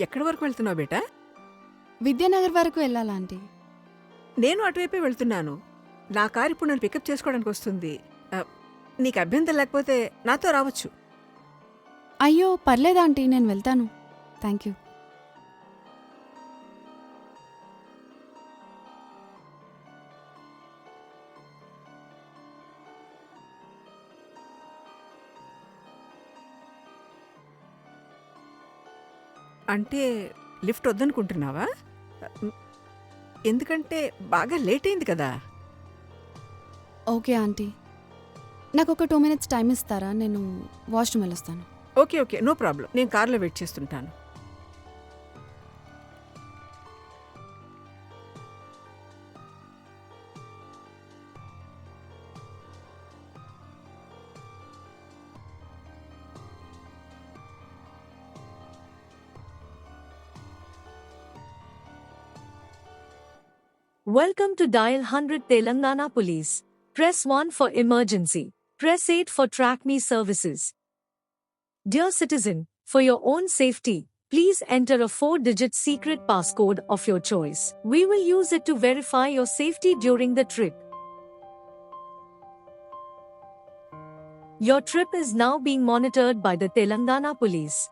ఎక్కడి వరకు వెళ్తున్నావు బేటా? విద్యానగర్ వరకు వెళ్ళాలా ఆంటీ? నేను అటువైపే వెళ్తున్నాను. నా కారు ఇప్పుడు నన్ను పికప్ చేసుకోవడానికి వస్తుంది. ఆ, నీకు అభ్యంతరం లేకపోతే నాతో రావచ్చు. అయ్యో పర్లేదు ఆంటీ, నేను వెళ్తాను. Thank you. అంటే లిఫ్ట్ వద్దనుకుంటున్నావా? ఎందుకంటే బాగా లేట్ అయింది కదా. ఓకే ఆంటీ, నాకు ఒక 2 minutes టైం ఇస్తారా? నేను వాష్రూమ్ వెళ్ళొస్తాను. Okay okay, no problem. నేను కార్లో వెయిట్ చేస్తుంటాను. Welcome to Dial 100 Telangana Police. Press 1 for emergency. Press 8 for Track Me services. Dear citizen, for your own safety, please enter a 4-digit secret passcode of your choice. We will use it to verify your safety during the trip. Your trip is now being monitored by the Telangana Police.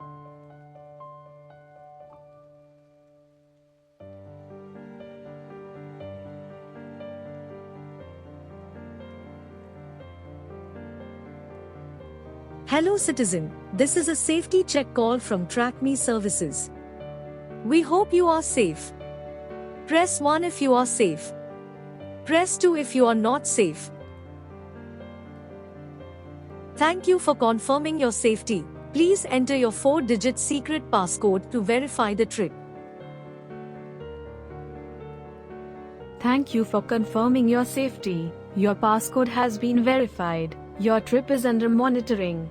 Hello citizen, this is a safety check call from Track Me services. We hope you are safe. Press 1 if you are safe. Press 2 if you are not safe. Thank you for confirming your safety. Please enter your 4-digit secret passcode to verify the trip. Thank you for confirming your safety. Your passcode has been verified. Your trip is under monitoring.